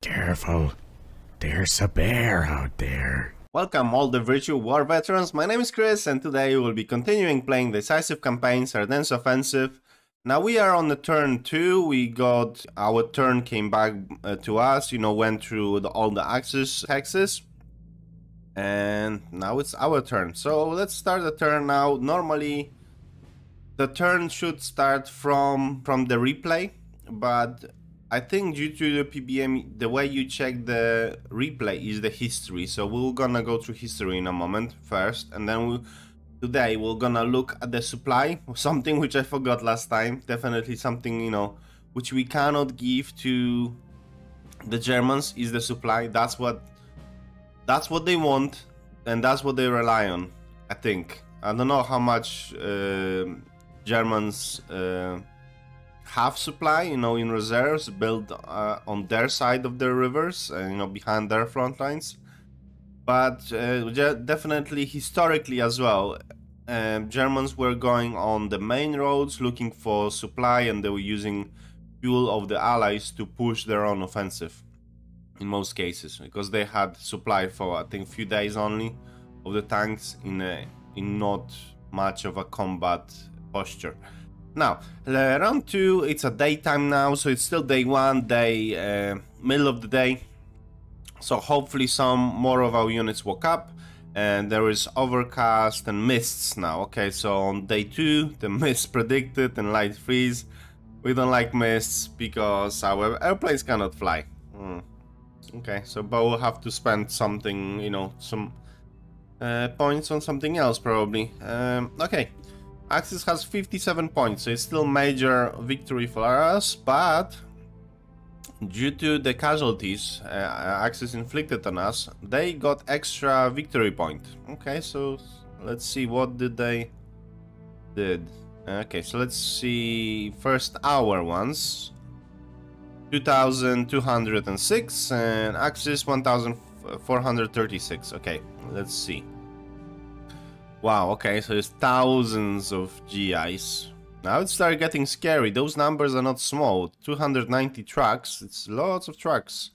Careful, there's a bear out there. Welcome all the virtual war veterans, my name is Chris and today we will be continuing playing decisive campaigns Ardennes Offensive. Now we are on the turn 2, we got, our turn came back to us, went through all the Axis hexes. And now it's our turn, so let's start the turn now. Normally the turn should start from the replay, but I think due to the PBEM, the way you check the replay is the history. So we're gonna go through history in a moment first, and then today we're gonna look at the supply, something which I forgot last time. Definitely something, which we cannot give to the Germans is the supply. That's what they want, and that's what they rely on, I think. I don't know how much Germans have supply, in reserves built on their side of the rivers, behind their front lines. But definitely historically as well, Germans were going on the main roads looking for supply, and they were using fuel of the Allies to push their own offensive in most cases, because they had supply for I think few days only of the tanks in not much of a combat posture. Now, round 2, it's a daytime now, so it's still day 1, middle of the day. So hopefully some more of our units woke up, and there is overcast and mists now. Okay, so on day 2, the mists predicted and light freeze. We don't like mists because our airplanes cannot fly. Okay, so but we'll have to spend something, some points on something else probably. Okay. Axis has 57 points, so it's still major victory for us, but due to the casualties Axis inflicted on us, they got extra victory point. Okay, so let's see what they did. Okay, so let's see first our ones. 2,206 and Axis 1,436. Okay, let's see. Wow, okay, so there's thousands of GIs. Now it started getting scary. Those numbers are not small. 290 trucks, it's lots of trucks.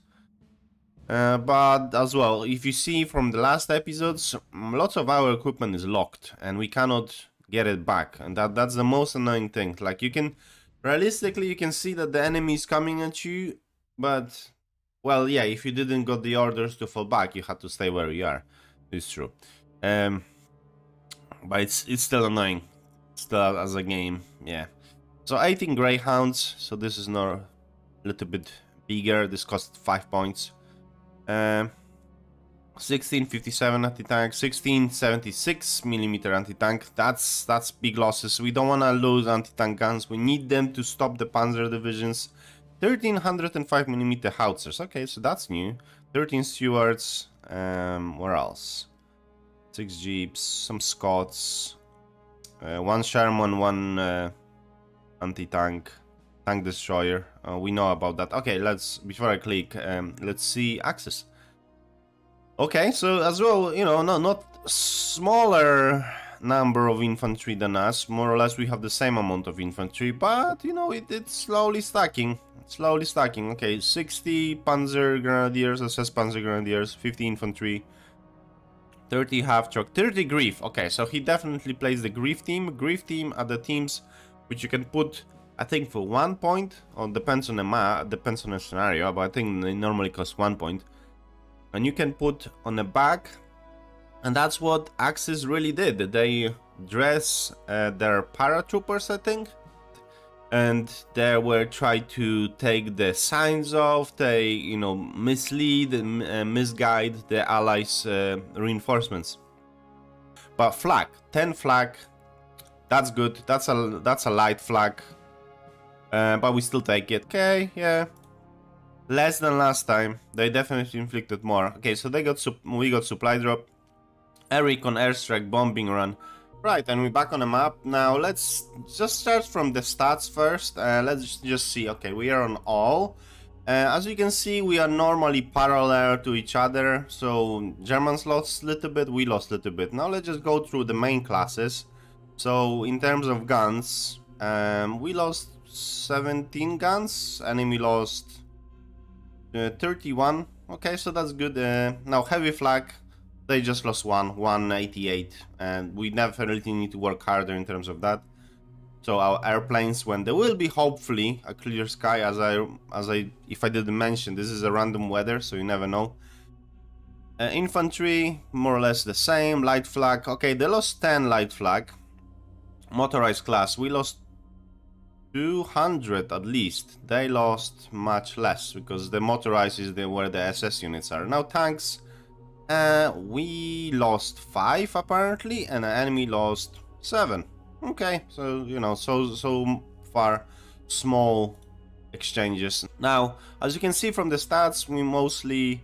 But as well, if you see from the last episodes, lots of our equipment is locked and we cannot get it back. And that's the most annoying thing. Like realistically, you can see that the enemy is coming at you, but, well, yeah, if you didn't got the orders to fall back, you had to stay where you are. It's true. But it's still annoying, still as a game, yeah. So 18 Greyhounds, so this is not a little bit bigger. This cost 5 points. 1657 anti-tank, 1676mm anti-tank. That's big losses. We don't want to lose anti-tank guns. We need them to stop the panzer divisions. 1305mm howitzers. Okay, so that's new. 13 Stewards. Where else? 6 Jeeps, some Scots, 1 Sherman, 1 anti-tank, tank destroyer. We know about that. Okay, before I click, let's see Axis. Okay, so as well, not smaller number of infantry than us. More or less we have the same amount of infantry, but, it's slowly stacking. Okay, 60 Panzer Grenadiers, SS Panzer Grenadiers, 50 infantry, 30 half-truck, 30 Grief. Okay, so he definitely plays the Grief team. Grief team are the teams which you can put, I think, for 1 point, or depends on the map, depends on the scenario, but I think they normally cost 1 point. And you can put on the back, and that's what Axis really did. They dress their paratroopers, I think, and they were trying to take the signs off, they mislead and misguide the Allies reinforcements. But flag, 10 flag, that's good. That's a light flag, but we still take it. Okay, yeah, less than last time. They definitely inflicted more. Okay, so we got supply drop. Eric on airstrike bombing run. Right, and we're back on the map. Now let's just start from the stats first. Let's just see. Okay, we are on all. As you can see, we are normally parallel to each other. So Germans lost a little bit, we lost a little bit. Now let's just go through the main classes. So in terms of guns, we lost 17 guns. Enemy lost 31. Okay, so that's good. Now heavy flag, they just lost 188, and we definitely need to work harder in terms of that. So our airplanes, when there will be hopefully a clear sky, if I didn't mention, this is a random weather, so you never know. Infantry, more or less the same. Light flag, okay, they lost 10 light flag. Motorized class, we lost 200 at least. They lost much less because the motorized is where the SS units are. Now tanks, we lost 5 apparently, and the enemy lost 7. Okay, so you know, so far small exchanges. Now, as you can see from the stats, we mostly,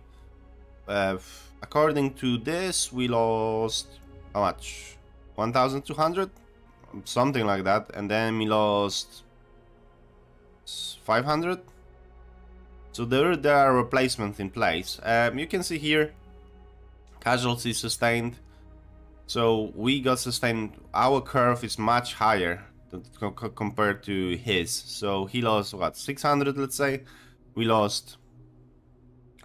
according to this, we lost how much? 1,200, something like that, and then we lost 500. So there are replacements in place. You can see here casualties sustained. So we got sustained. Our curve is much higher compared to his. So he lost what, 600, let's say. We lost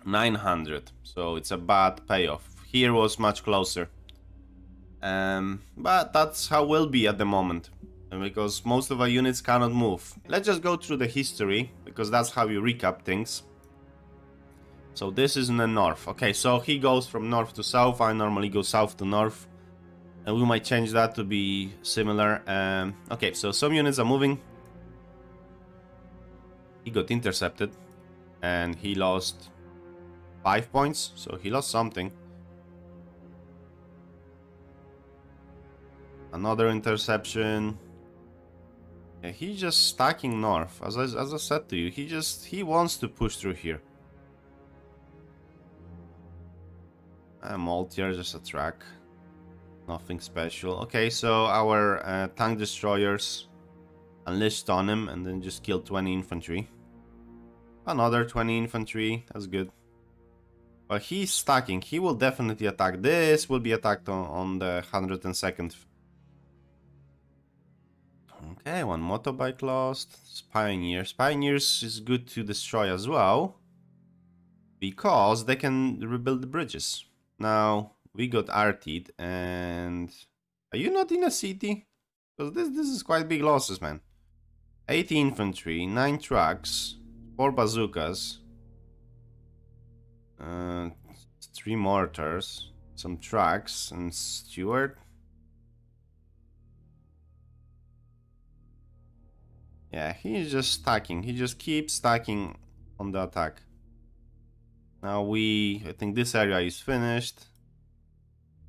900. So it's a bad payoff. Here was much closer. But that's how it will be at the moment, because most of our units cannot move. Let's just go through the history, because that's how you recap things. So this is in the north. Okay, so he goes from north to south. I normally go south to north, and we might change that to be similar. Okay, so some units are moving. He got intercepted, and he lost 5 points, so he lost something. Another interception. Yeah, he's just stacking north. As I said to you, he wants to push through here. Maltier, just a track. Nothing special. Okay, so our tank destroyers unleashed on him and then just killed 20 infantry. Another 20 infantry, that's good. But he's stacking. He will definitely attack. This will be attacked on the 102nd. Okay, one motorbike lost. Pioneers. Pioneers is good to destroy as well, because they can rebuild the bridges. Now, we got arted, and are you not in a city? Because this is quite big losses, man. 80 infantry, 9 trucks, 4 bazookas, 3 mortars, some trucks, and Stewart. Yeah, he's just stacking. He just keeps stacking on the attack. Now I think this area is finished.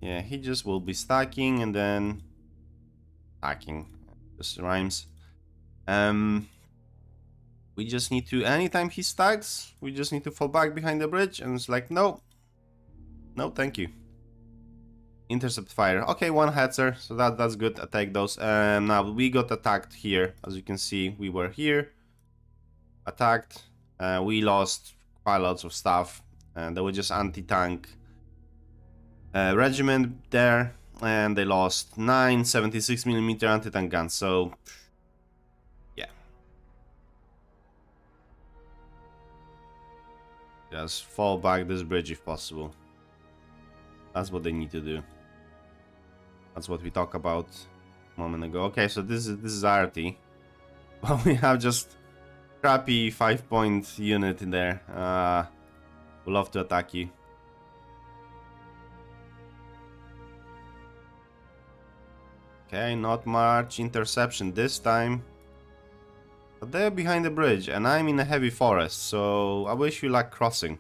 Yeah, he just will be stacking and then stacking. Just rhymes. We just need to, anytime he stacks, we just need to fall back behind the bridge, and it's like, no, thank you. Intercept fire. Okay, 1 hetzer, so that's good. I take those. Now we got attacked here. As you can see, we were here, attacked. We lost quite lots of stuff, and they were just anti-tank regiment there, and they lost 9 76mm anti-tank guns. So yeah, just fall back this bridge if possible. That's what they need to do. That's what we talked about a moment ago. Okay, so this is RT. But we have just crappy 5-point unit in there. We'd love to attack you. Okay, not much interception this time. But they're behind the bridge, and I'm in a heavy forest, so I wish you luck crossing.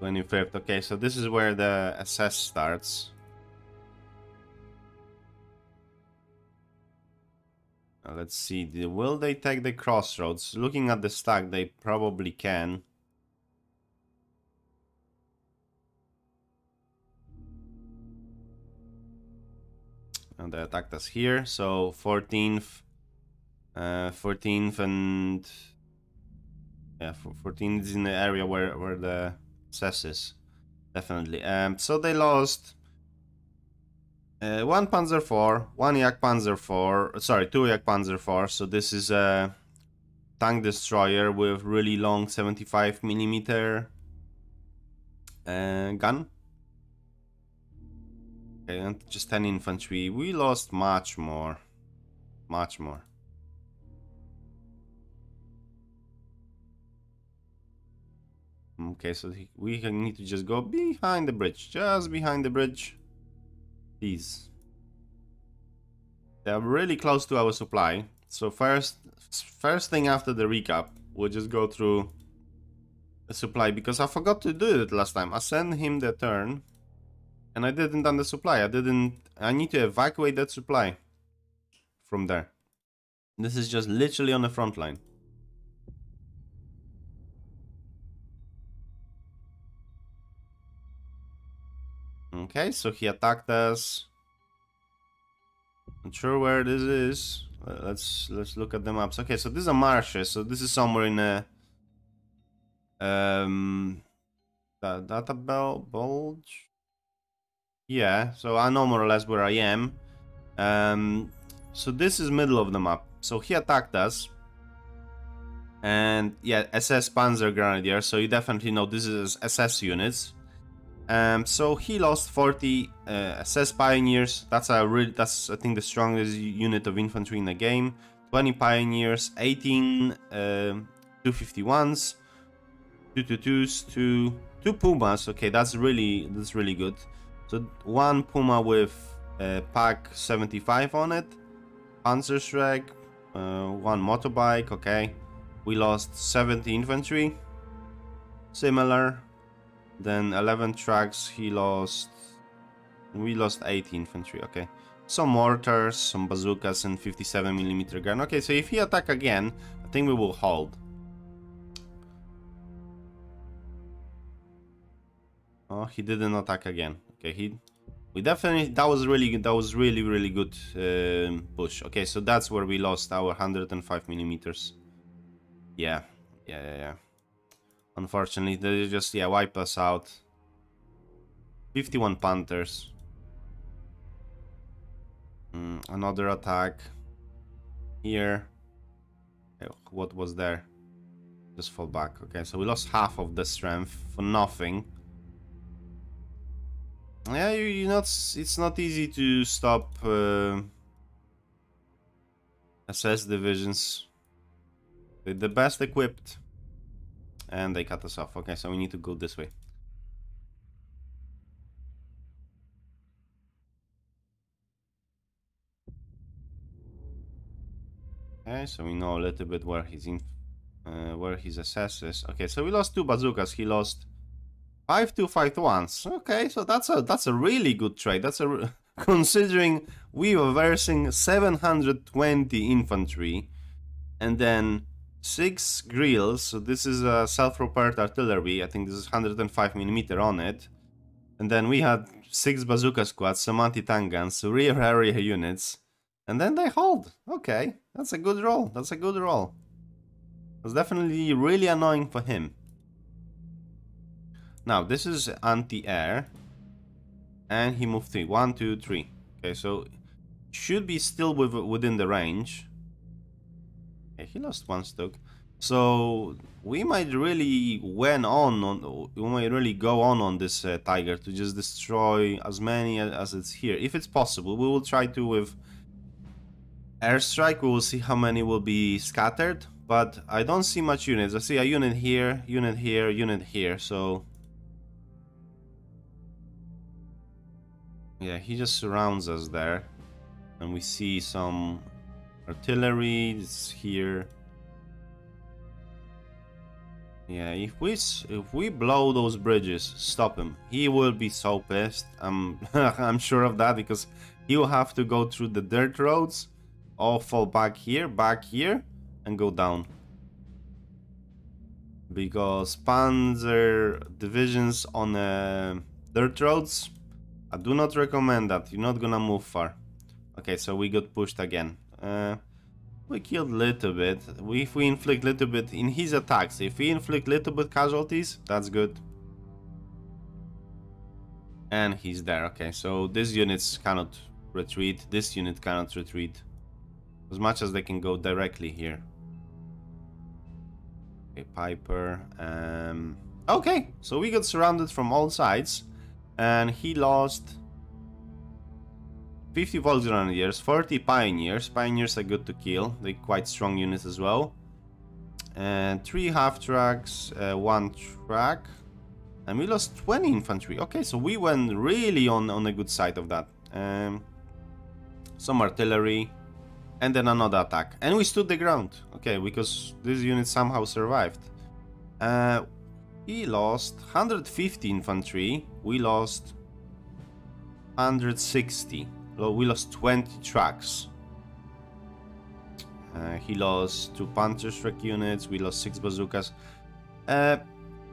'25th. Okay, so this is where the SS starts. Let's see. Will they take the crossroads? Looking at the stack, they probably can. And they attacked us here. So 14th, 14th, and yeah, 14th is in the area where the SS is. Definitely. So they lost One Panzer IV, one Yak Panzer IV, sorry, two Yak Panzer IV. So this is a tank destroyer with really long 75mm gun. Okay, and just 10 infantry. We lost much more. Much more. Okay, so we need to just go behind the bridge. Just behind the bridge. These. They are really close to our supply. So first thing after the recap, we'll just go through the supply. Because I forgot to do it last time. I sent him the turn. And I didn't on the supply. I need to evacuate that supply from there. This is just literally on the front line. Okay, so he attacked us. Not sure where this is. Let's look at the maps. Okay, so this is a marshes. So this is somewhere in a the data bulge. Yeah, so I know more or less where I am. So this is middle of the map. So he attacked us. And yeah, SS Panzer Grenadier. So you definitely know this is SS units. So he lost 40 SS Pioneers. That's I think the strongest unit of infantry in the game. 20 Pioneers, 18 251s, 222s, two Pumas. Okay, that's really good. So one Puma with Pack 75 on it, Panzerschreck, one motorbike. Okay, we lost 70 infantry. Similar. Then 11 trucks. We lost 80 infantry. Okay, some mortars, some bazookas, and 57mm gun. Okay, so if he attack again, I think we will hold. Oh, he didn't attack again. Okay, we definitely, that was really good. That was really good push. Okay, so that's where we lost our 105mm. Yeah. Unfortunately, they just wipe us out. 51 Panthers. Another attack here. What was there? Just fall back. Okay, so we lost half of the strength for nothing. Yeah, it's not easy to stop SS divisions. They're the best equipped. And they cut us off. Okay, so we need to go this way. Okay, so we know a little bit where his SS is. Okay, so we lost two bazookas. He lost 5 251s. Okay, so that's a really good trade. Considering we were versing 720 infantry, and then 6 grills. So this is a self-propelled artillery. I think this is 105mm on it. And then we had 6 bazooka squads, some anti-tank guns, so rear area units. And then they hold. Okay, that's a good roll. That's a good roll. It's definitely really annoying for him. Now, this is anti-air. And he moved 3. 1, 2, 3. Okay, so should be still within the range. Okay, he lost 1 stock. So we might really go on this Tiger to just destroy as many as it's here. If it's possible, we will try to with airstrike. We will see how many will be scattered. But I don't see much units. I see a unit here, unit here, unit here. So yeah, he just surrounds us there. And we see some artillery is here. Yeah, if we blow those bridges, stop him. He will be so pissed. I'm sure of that, because he will have to go through the dirt roads, all fall back here, and go down. Because Panzer divisions on dirt roads, I do not recommend that. You're not gonna move far. Okay, so we got pushed again. We killed a little bit. If we inflict little bit in his attacks, if we inflict little bit casualties, that's good. And he's there. Okay, so these units cannot retreat. This unit cannot retreat. As much as they can go directly here. Okay, Piper. Okay, so we got surrounded from all sides. And he lost 50 Volksgrenadiers, 40 Pioneers. Pioneers are good to kill. They're quite strong units as well. And 3 half-tracks, 1 track. And we lost 20 infantry. Okay, so we went really on a good side of that. Some artillery. And then another attack. And we stood the ground. Okay, because this unit somehow survived. He lost 150 infantry. We lost 160. So we lost 20 tracks. He lost 2 Panzerschreck units. We lost 6 bazookas.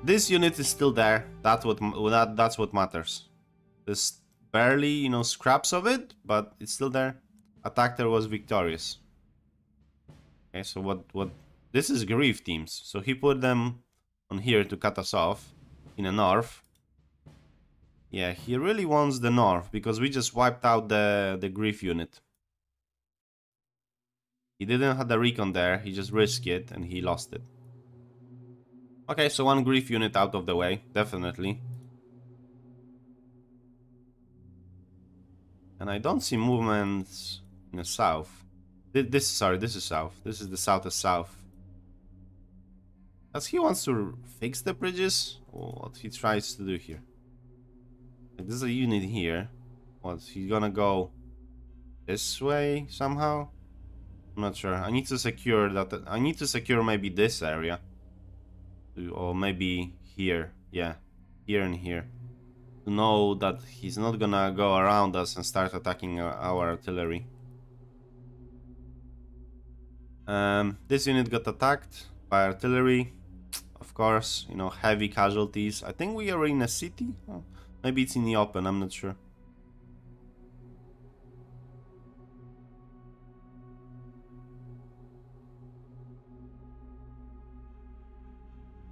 This unit is still there. That's what matters. There's barely, you know, scraps of it, but it's still there. Attacker was victorious. Okay, so what? This is grief teams. So he put them on here to cut us off in the north. Yeah, he really wants the north because we just wiped out the grief unit. He didn't have the recon there. He just risked it and he lost it. Okay, so 1 grief unit out of the way, definitely. And I don't see movements in the south. This is south. This is the south. Does he wants to fix the bridges? Or what he tries to do here? Like, there's a unit here. What, he's gonna go this way somehow? I'm not sure. I need to secure that. I need to secure maybe this area. Or maybe here. Yeah, here and here. To know that he's not gonna go around us and start attacking our artillery. This unit got attacked by artillery. Of course, you know, heavy casualties. I think we are in a city. Oh, maybe it's in the open, I'm not sure.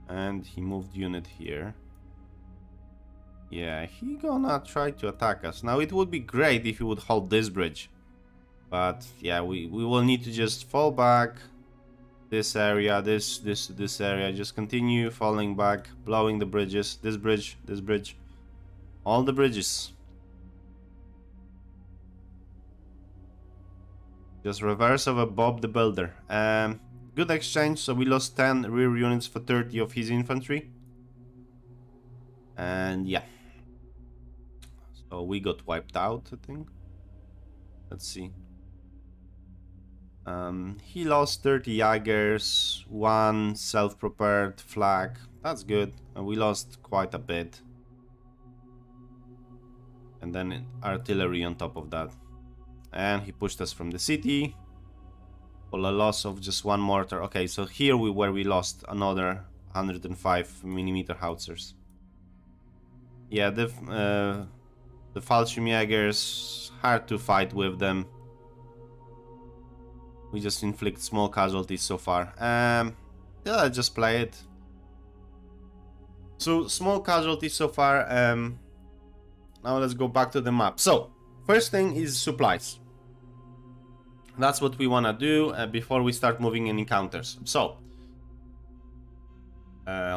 And he moved unit here. Yeah, he gonna try to attack us. Now it would be great if he would hold this bridge. But yeah, we will need to just fall back. This area, this area, just continue falling back, blowing the bridges. This bridge, all the bridges. Just reverse of a Bob the Builder. Good exchange, so we lost 10 rear units for 30 of his infantry. And yeah. So we got wiped out, I think. Let's see. He lost 30 Jaegers, 1 self-propelled flag. That's good. And we lost quite a bit. And then artillery on top of that. And he pushed us from the city. For a loss of just 1 mortar. Okay, so here where we lost another 105mm howitzers. Yeah, the Fallschirmjägers, hard to fight with them. We just inflict small casualties so far. Yeah, let's just play it. So, small casualties so far. Now let's go back to the map. So, first thing is supplies. That's what we want to do before we start moving in encounters. So,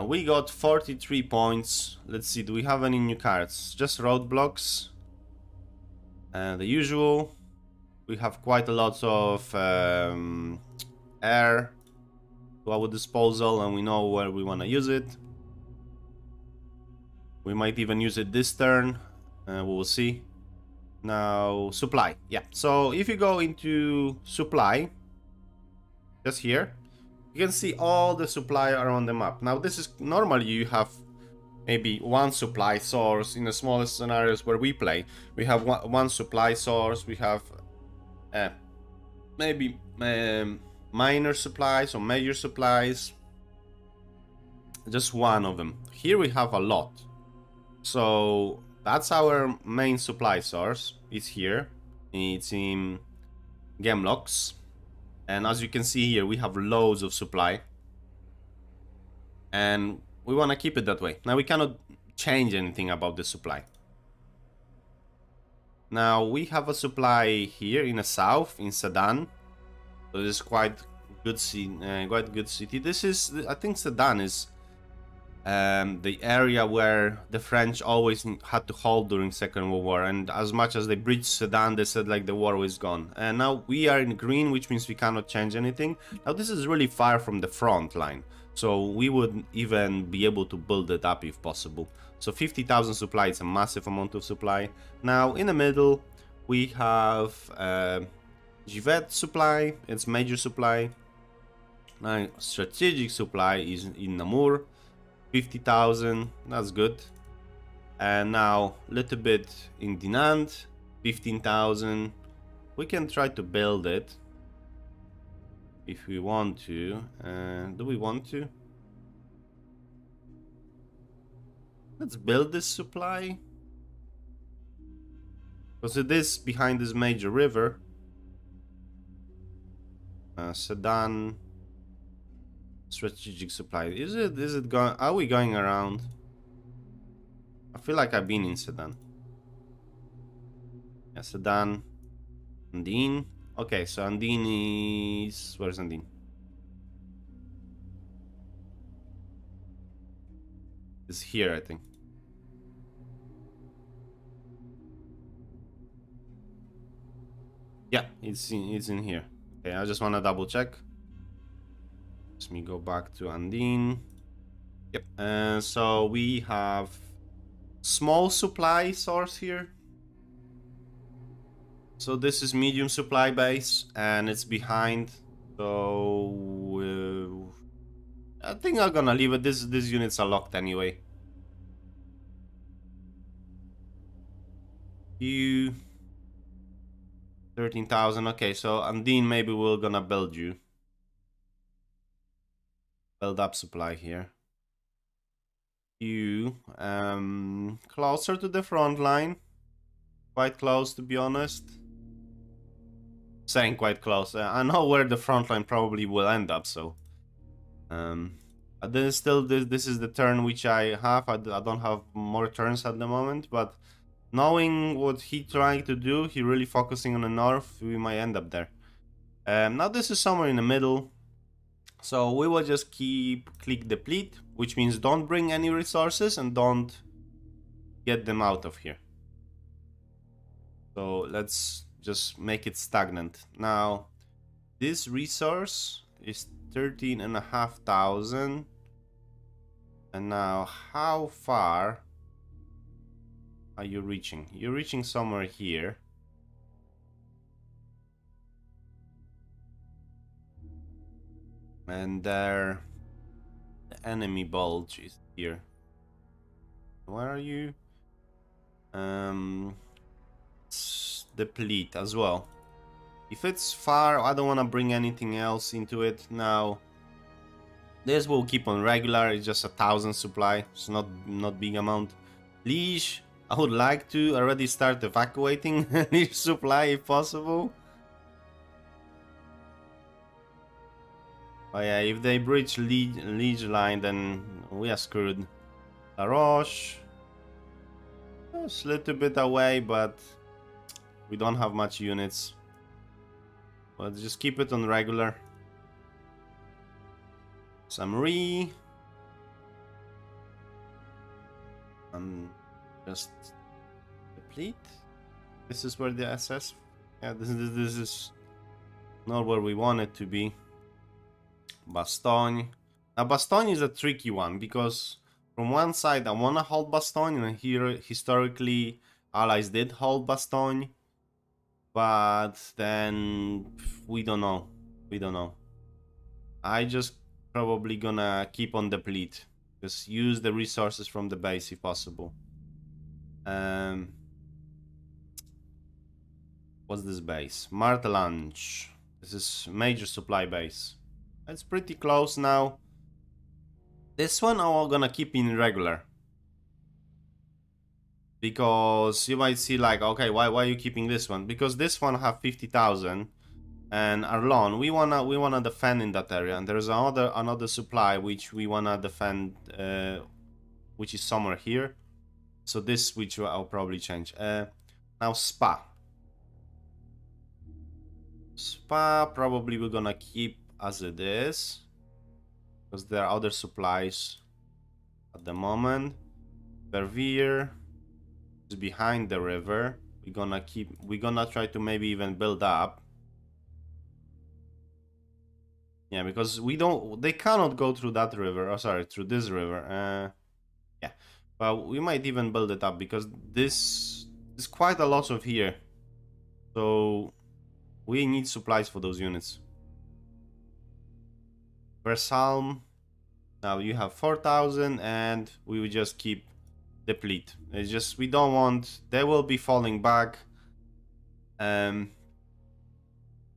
we got 43 points. Let's see, do we have any new cards? Just roadblocks. The usual. We have quite a lot of air to our disposal, and we know where we want to use it. We might even use it this turn. We will see. Now, supply. Yeah, so if you go into supply, just here, you can see all the supply around the map. Now, this is normally you have maybe 1 supply source in the smallest scenarios where we play. We have one supply source, we have maybe minor supplies or major supplies, just 1 of them. Here we have a lot, so that's our main supply source. It's here, it's in Gemlocks, and as you can see here, we have loads of supply, and we want to keep it that way. Now we cannot change anything about the supply. Now we have a supply here in the south, in Sedan. So this is quite good city. This is, I think Sedan is the area where the French always had to hold during Second World War, and as much as they breached Sedan, they said like the war was gone. And now we are in green, which means we cannot change anything. Now this is really far from the front line, so we would even be able to build it up if possible. So 50,000 supply is a massive amount of supply. Now in the middle we have Givet supply, it's major supply. Now strategic supply is in Namur, 50,000, that's good. And now little bit in Dinant, 15,000. We can try to build it if we want to. Do we want to? Let's build this supply, because it is behind this major river. Sedan strategic supply. Is it going? Are we going around? I feel like I've been in Sedan. Yeah, Sedan, Ardennes. Okay, so Ardennes is, where's Ardennes? It's here, I think. Yeah, it's in here. Okay, I just want to double check. Let me go back to Ardennes. Yep. So we have small supply source here. So this is medium supply base, and it's behind. So I think I'm gonna leave it. These units are locked anyway. You 13,000. Okay, so Ardennes, maybe we're gonna build you. Build up supply here. You closer to the front line. Quite close, to be honest. Saying quite close. I know where the front line probably will end up, so then still this is the turn which I have. I don't have more turns at the moment, but knowing what he trying to do, he really focusing on the north, we might end up there. Now this is somewhere in the middle, so we will just click deplete, which means don't bring any resources and don't get them out of here. So let's just make it stagnant. Now this resource is 13,500, and now how far are you reaching? You're reaching somewhere here. And there, the enemy bulge is here. Where are you? Deplete as well. If it's far, I don't want to bring anything else into it now. This will keep on regular. It's just 1,000 supply. It's not big amount. Liege, I would like to already start evacuating Liege supply if possible. Oh yeah, if they breach Liege line, then we are screwed. La Roche, it's a little bit away, but we don't have much units. But just keep it on regular. Summary. Just deplete. This is where the SS. Yeah, this is not where we want it to be. Bastogne. Now Bastogne is a tricky one, because from one side I want to hold Bastogne, and here historically Allies did hold Bastogne, but then we don't know. I just probably gonna keep on deplete, just use the resources from the base if possible. What's this base? Martelange. This is major supply base. It's pretty close now. This one I'm gonna keep in regular, because you might see like, okay, why are you keeping this one? Because this one have 50,000, and Arlon, we wanna defend in that area, and there's another supply which we wanna defend, which is somewhere here. So this, which I'll probably change. Now Spa. Spa probably we're gonna keep as it is, because there are other supplies at the moment. Verviers is behind the river. We're gonna try to maybe even build up. Yeah, because they cannot go through that river. Oh, sorry, through this river. Yeah, well, we might even build it up because this is quite a lot of here. So we need supplies for those units. Versalm. Now you have 4,000 and we will just keep deplete. It's just, we don't want, they will be falling back.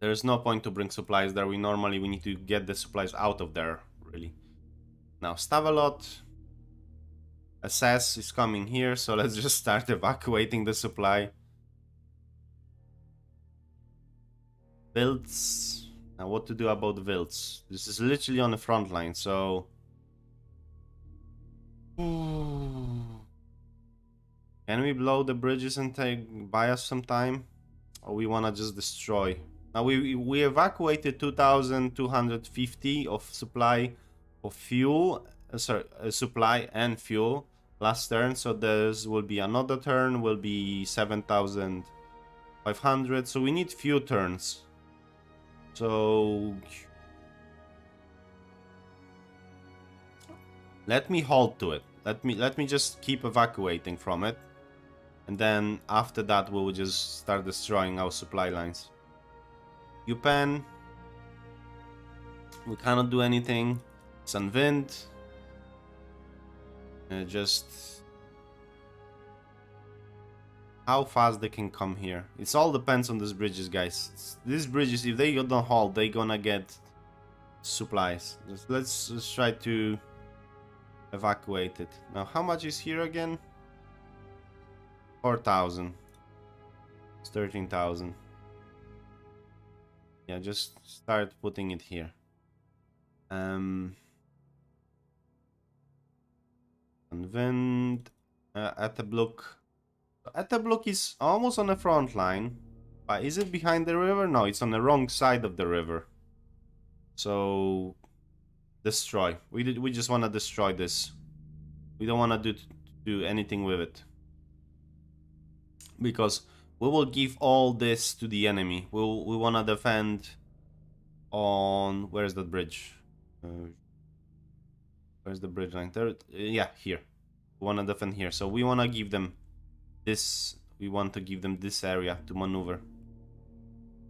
There's no point to bring supplies there. We need to get the supplies out of there, really. Now Stavelot. Assess is coming here, so let's just start evacuating the supply. Builds. Now what to do about builds? This is literally on the front line, so... Can we blow the bridges and buy us some time? Or we wanna just destroy? Now we evacuated 2,250 of supply of fuel, supply and fuel last turn, so there will be another turn, will be 7,500, so we need few turns. So let me hold to it. Let me just keep evacuating from it, and then after that we will just start destroying our supply lines. Yupen, we cannot do anything. Sunwind, just how fast they can come here. It all depends on these bridges, guys. These bridges, if they don't hold, they gonna get supplies. Let's try to evacuate it. Now, how much is here again? 4,000. It's 13,000. Yeah, just start putting it here. And then Atabluk. Atabluk is almost on the front line, but is it behind the river? No, it's on the wrong side of the river. So destroy. We just want to destroy this. We don't want to do anything with it, because we will give all this to the enemy. We want to defend on... Where's that bridge? Where's the bridge line? There, yeah, here. We want to defend here. So we want to give them this. We want to give them this area to maneuver.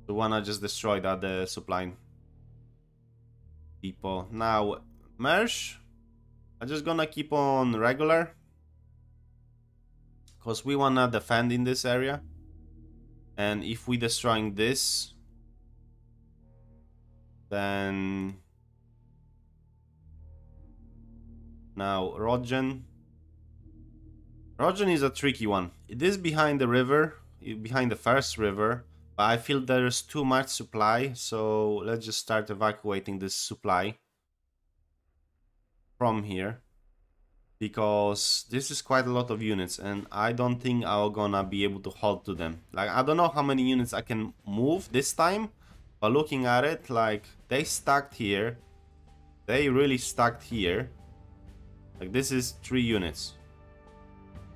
We want to just destroy that supply depot. Now, Mersh, I'm just gonna keep on regular, because we want to defend in this area. And if we destroying this, then... Now, Rodgen. Rodgen is a tricky one. It is behind the river, behind the first river, but I feel there's too much supply, so let's just start evacuating this supply from here, because this is quite a lot of units, and I don't think I'm gonna be able to hold to them. Like, I don't know how many units I can move this time, but looking at it, like, they stacked here, they really stacked here. Like, this is 3 units.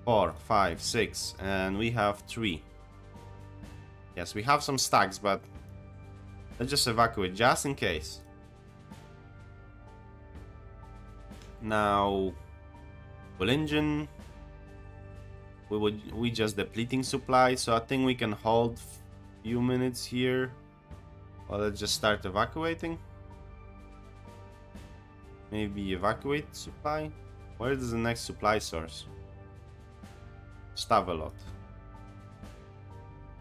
4, 5, 6, and we have 3. Yes, we have some stacks, but let's just evacuate just in case. Now, full engine. We just depleting supply, so I think we can hold few minutes here. Well, let's just start evacuating. Maybe evacuate supply. Where is the next supply source? Stavelot.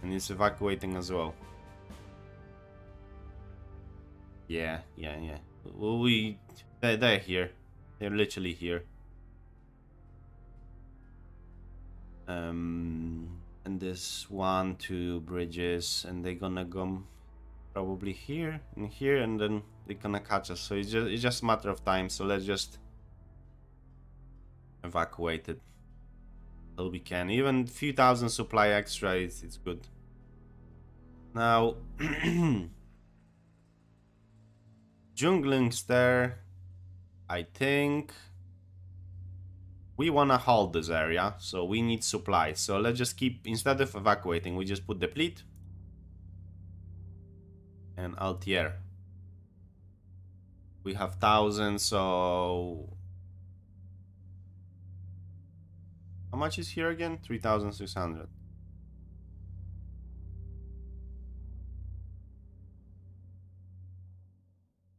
And it's evacuating as well. Yeah. Well, they're here. They're literally here. And there's 1, 2 bridges, and they're gonna go probably here and here, and then they're gonna catch us. So it's just a matter of time. So let's just evacuate it. Well, we can. Even few thousand supply extra, it's good. Now, jungling's there. I think we want to hold this area, so we need supplies. So let's just keep, instead of evacuating, we just put deplete and Altier. We have 1,000, so how much is here again? 3,600.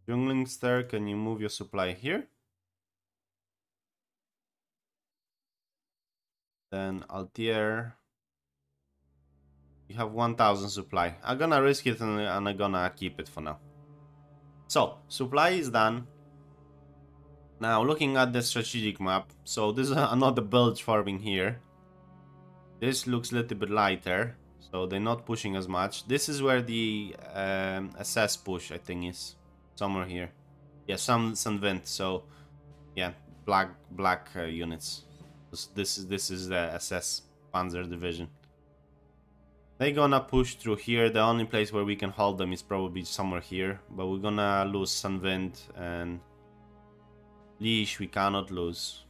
Jungling Star, can you move your supply here? Then Altier. You have 1,000 supply. I'm gonna risk it and I'm gonna keep it for now. So, supply is done. Now, looking at the strategic map. So, this is another bilge farming here. This looks a little bit lighter. So, they're not pushing as much. This is where the SS push, I think, is. Somewhere here. Yeah, some vent. So, yeah, black units. This is the SS Panzer Division. They're gonna push through here. The only place where we can hold them is probably somewhere here. But we're gonna lose Sunwind and Leash we cannot lose.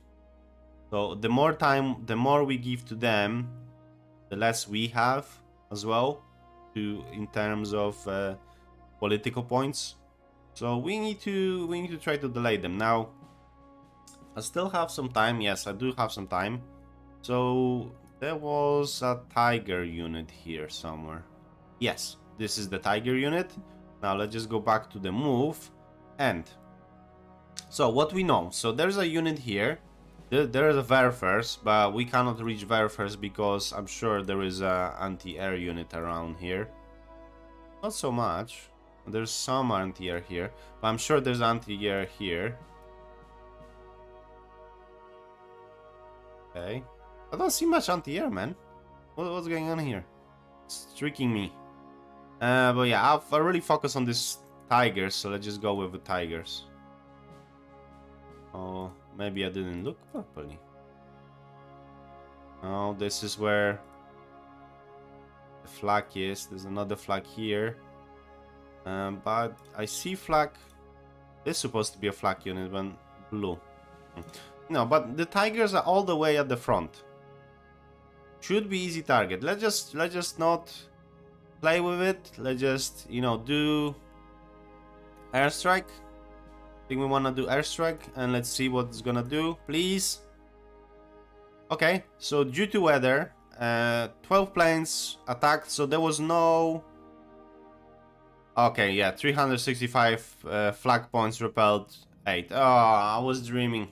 So the more time, the more we give to them, the less we have as well in terms of political points. So we need to try to delay them. Now I still have some time. Yes, I do have some time. So there was a Tiger unit here somewhere. Yes, this is the Tiger unit. Now let's just go back to the move. And so what we know. So there's a unit here. There is a Verfers, but we cannot reach Verfers because I'm sure there is a anti-air unit around here. Not so much. There's some anti-air here, but I'm sure there's anti-air here. Okay. I don't see much anti-air, man. What's going on here? It's tricking me. But yeah, I really focus on this Tigers, so let's just go with the Tigers. Oh, maybe I didn't look properly. Oh, this is where the flag is. There's another flag here. But I see flag. This is supposed to be a flag unit, but blue. No, but the Tigers are all the way at the front. Should be easy target. Let's just not play with it. Let's just, you know, do airstrike. I think we want to do airstrike, and let's see what it's gonna do, please. Okay, so due to weather, 12 planes attacked, so there was no. Okay, yeah, 365 flag points repelled, 8. Oh, I was dreaming.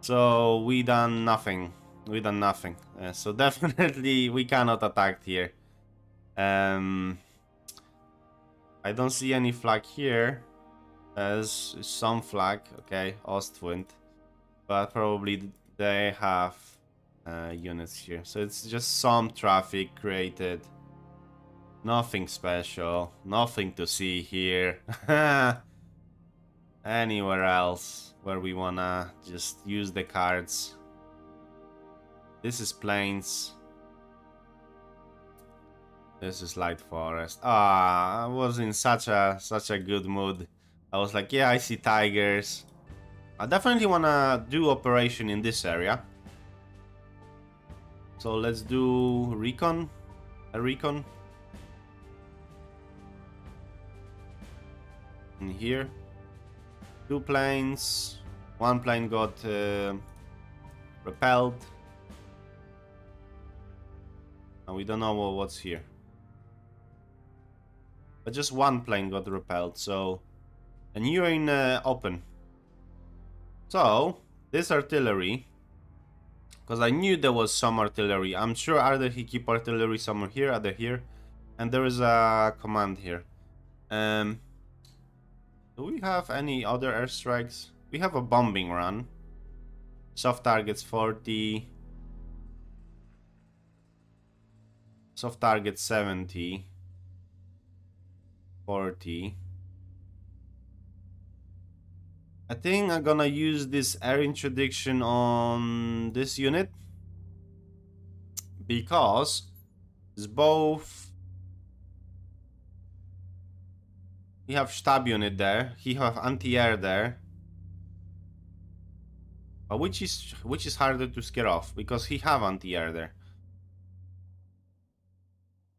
So we done nothing. We done nothing. So definitely we cannot attack here. I don't see any flag here. There's some flag, okay, Ostwind, but probably they have units here. So it's just some traffic created. Nothing special, nothing to see here. Anywhere else where we wanna just use the cards. This is plains. This is light forest. Ah, I was in such a good mood. I was like, yeah, I see tigers. I definitely wanna do operation in this area. So let's do recon. A recon. In here. 2 planes. 1 plane got repelled. And we don't know what's here. But just 1 plane got repelled, so. And you're in open. So, this artillery. Because I knew there was some artillery. I'm sure either he keep artillery somewhere here, either here. And there is a command here. Do we have any other airstrikes? We have a bombing run. Soft targets 40. Soft target 70. 40. I think I'm gonna use this air introduction on this unit. because it's both. He have stab unit there. He have anti-air there. But which is harder to scare off because he have anti-air there.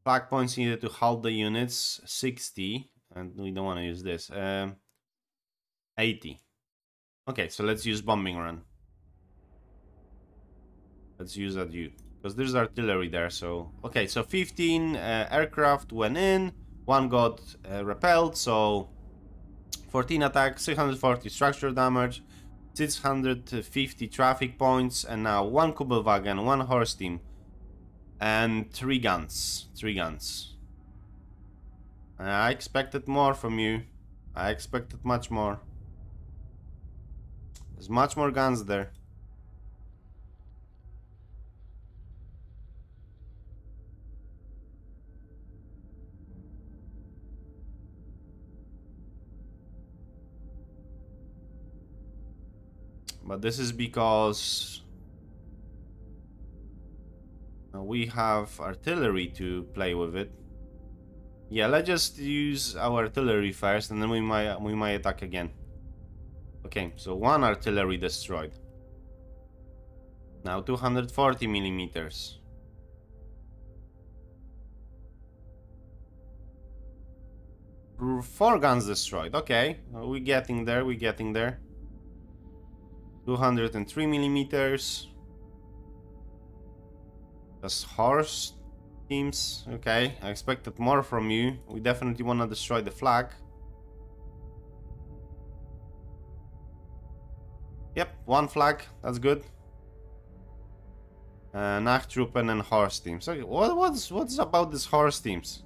Flag points needed to halt the units 60, and we don't want to use this. 80. Okay, so let's use bombing run. Let's use that because there's artillery there. So okay, so 15 aircraft went in, one got repelled, so 14 attacks, 640 structural damage, 650 traffic points, and now one Kubelwagen, one horse team, and 3 guns. 3 guns. I expected more from you. I expected much more. There's much more guns there. But this is because we have artillery to play with it. Yeah, let's just use our artillery first, and then we might attack again. Okay, so 1 artillery destroyed. Now 240 millimeters. Four guns destroyed. Okay, we're getting there. We're getting there. 203 millimeters. Just horse teams. Okay, I expected more from you. We definitely want to destroy the flag. Yep, 1 flag. That's good. Nachtruppen and horse teams. Okay, what's about these horse teams?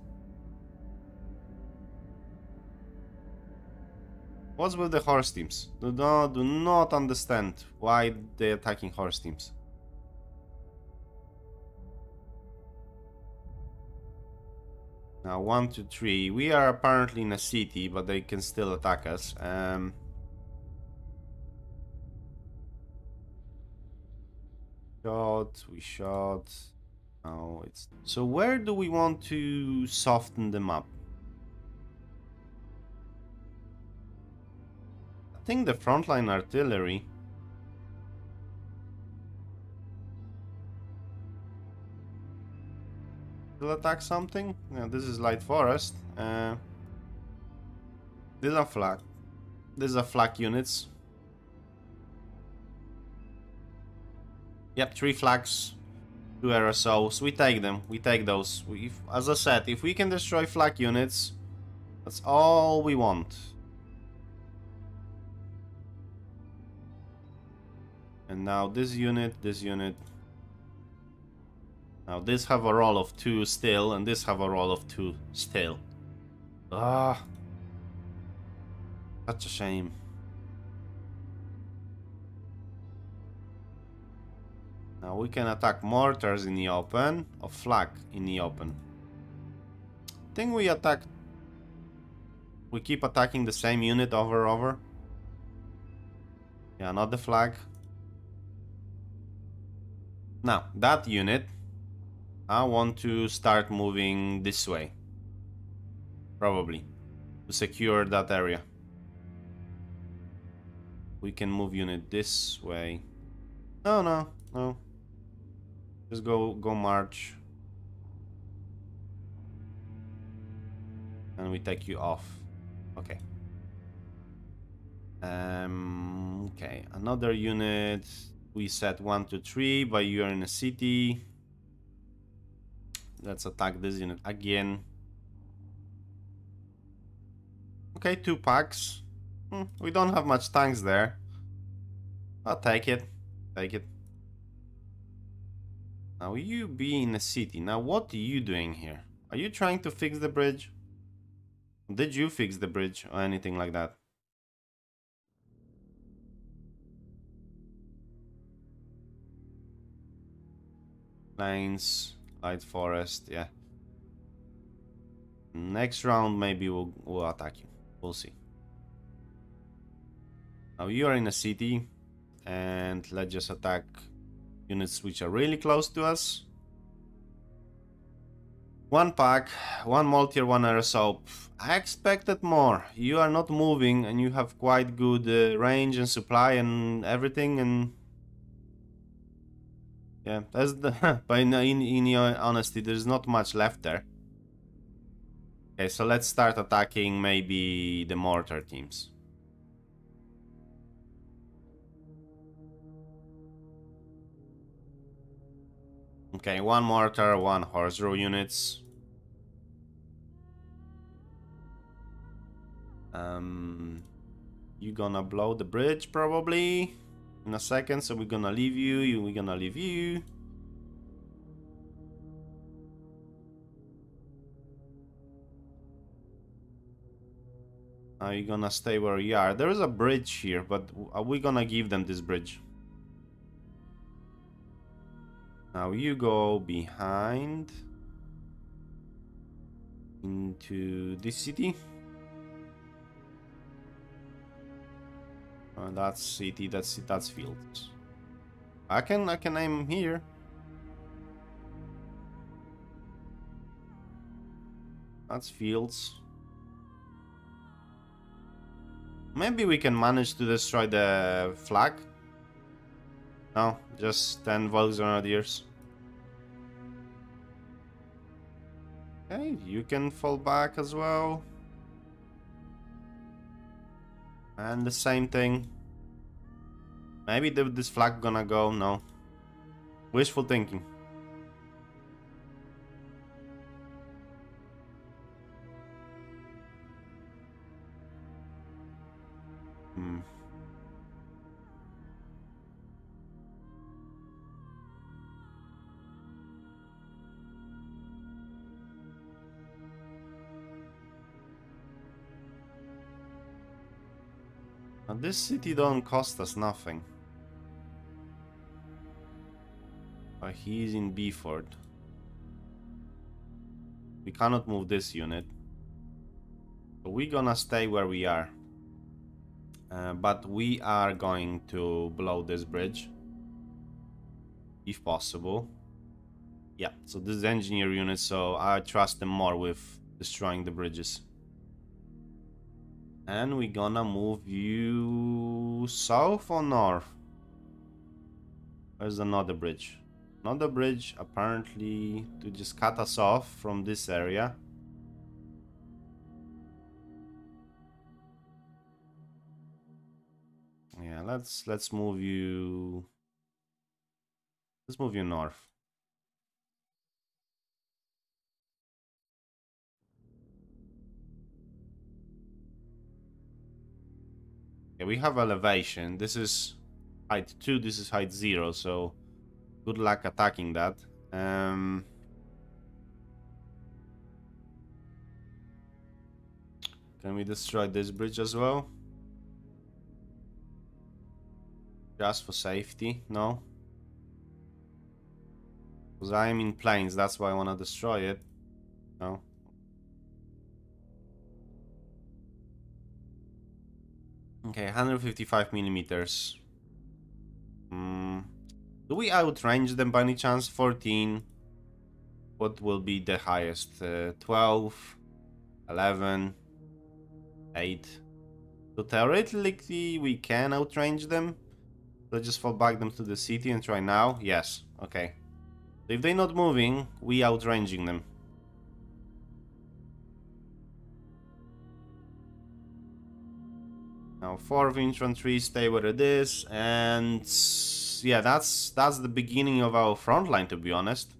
What's with the horse teams? Do not understand why they're attacking horse teams. Now 1, 2, 3. We are apparently in a city, but they can still attack us. We shot. Oh, it's so. Where do we want to soften them up? I think the frontline artillery. Will attack something? Yeah, this is light forest. These are flak. These are flak units. Yep, 3 flags, 2 aerosols. We take them. We take those. As I said, if we can destroy flak units, that's all we want. And now this unit, this unit. Now this have a roll of 2 still, and this have a roll of 2 still. Ah, such a shame. Now we can attack mortars in the open, or flak in the open. I think we attack. We keep attacking the same unit over and over. Yeah, not the flag. Now, that unit, I want to start moving this way. Probably. To secure that area. We can move unit this way. No. Just go march. And we take you off. Okay. Okay, another unit. We set 1, 2, 3, but you're in a city. Let's attack this unit again. Okay, 2 packs. We don't have much tanks there. I'll take it. Take it. Now you be in a city. Now what are you doing here? Are you trying to fix the bridge? Did you fix the bridge or anything like that? Plains, light forest, yeah. Next round maybe we'll attack you. We'll see. Now you are in a city, and let's just attack units which are really close to us. One pack, one Moltier, one aerosol. I expected more. You are not moving and you have quite good range and supply and everything, and yeah, that's the but in your honesty, there's not much left there. Okay, so let's start attacking maybe the mortar teams. Okay, one mortar, one horse row units. You're gonna blow the bridge probably in a second, so we're gonna leave you, we're gonna leave you. Now you're gonna stay where you are. There is a bridge here, but are we gonna give them this bridge? Now you go behind into this city. That's city, that's fields. I can aim here. That's fields. Maybe we can manage to destroy the flag. No, just 10 Volksgrenadiers. Okay, you can fall back as well. And the same thing. Maybe this flag gonna go. No. Wishful thinking. Now this city don't cost us nothing. But he's in Beeford. We cannot move this unit. So we're gonna stay where we are. But we are going to blow this bridge. If possible. Yeah, so this is engineer unit, so I trust them more with destroying the bridges. And we're gonna move you south or north? Where's another bridge? Another bridge apparently to just cut us off from this area. Yeah, let's move you. Let's move you north. Yeah, we have elevation. This is height 2, this is height 0, so good luck attacking that. Can we destroy this bridge as well? Just for safety? No? Because I am in planes, that's why I want to destroy it. No? Okay, 155 millimeters. Do we outrange them by any chance? 14. What will be the highest? 12, 11, 8. So theoretically we can outrange them. Let's just fall back them to the city and try now. Yes, okay. So if they're not moving, we outranging them. Now 4th infantry, stay where it is, and yeah, that's the beginning of our front line, to be honest.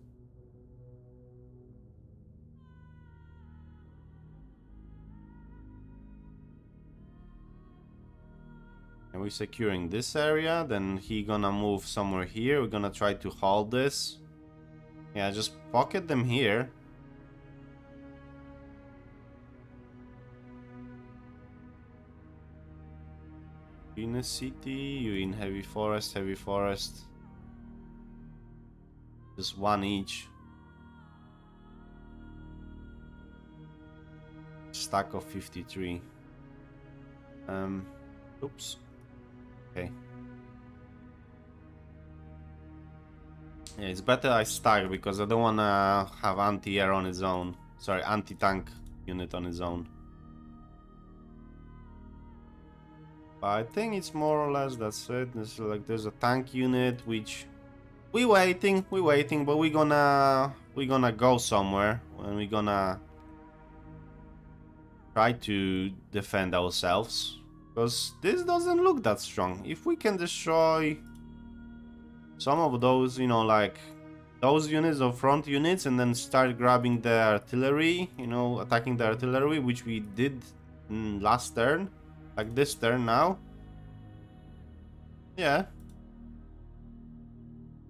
And we're securing this area, then he gonna move somewhere here. We're gonna try to hold this. Yeah, just pocket them here. In a city, you in heavy forest, heavy forest. Just one each. Stack of 53. Oops. Okay. Yeah, it's better I stack because I don't wanna have anti-air on its own. Sorry, anti-tank unit on its own. But I think it's more or less that's it. There's a tank unit which we're waiting, but we're gonna go somewhere and we're gonna try to defend ourselves because this doesn't look that strong. If we can destroy some of those, you know, like those units or front units and then start grabbing the artillery, you know, attacking the artillery, which we did last turn, like this turn now. Yeah,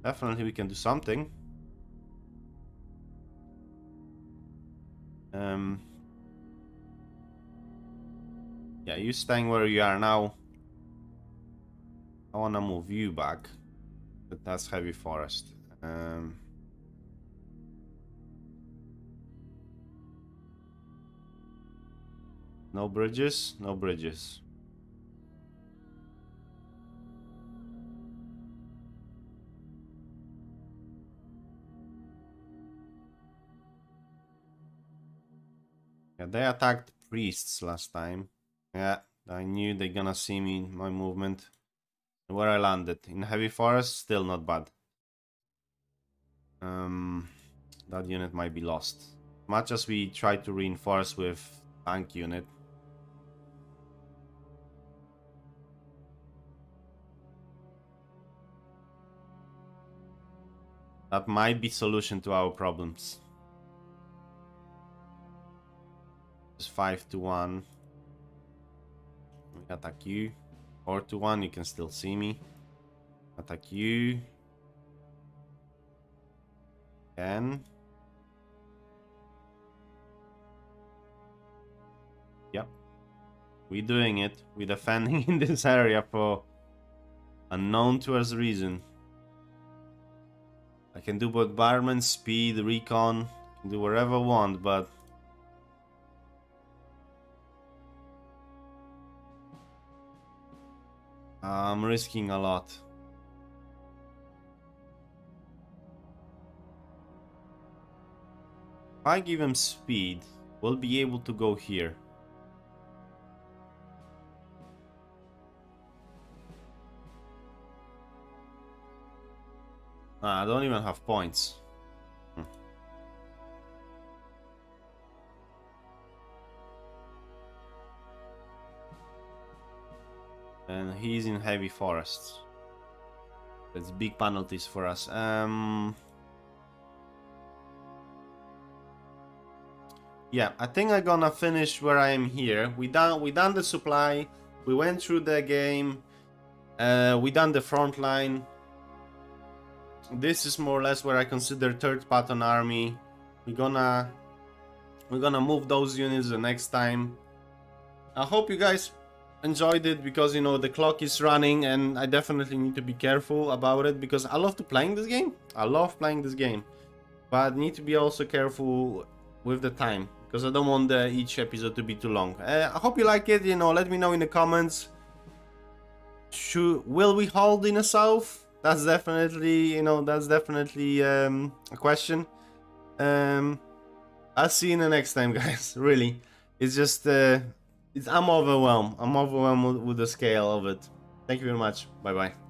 definitely we can do something. Yeah, you staying where you are now. I wanna move you back, but that's heavy forest. No bridges, no bridges. Yeah, they attacked priests last time. Yeah, I knew they're gonna see me in my movement. Where I landed. In heavy forest, still not bad. That unit might be lost. Much as we try to reinforce with tank unit. That might be solution to our problems. Just 5 to 1. We attack you. 4 to 1, you can still see me. Attack you. Again. Yep. We're doing it. We're defending in this area for unknown to us reason. I can do bombardment, speed, recon, I can do whatever I want, but I'm risking a lot. If I give him speed, we'll be able to go here. I don't even have points. And he's in heavy forests. That's big penalties for us. Yeah, I think I'm gonna finish where I am here. We done the supply. We went through the game. We done the front line. This is more or less where I consider third Patton army. We're gonna move those units the next time. I hope you guys enjoyed it because, you know, the clock is running and I definitely need to be careful about it because I love playing this game. I love playing this game, but need to be also careful with the time because I don't want each episode to be too long. I hope you like it. You know, let me know in the comments. Will we hold in the south? That's definitely, you know, a question. I'll see you in the next time, guys. Really, it's just I'm overwhelmed. I'm overwhelmed with the scale of it. Thank you very much. Bye bye.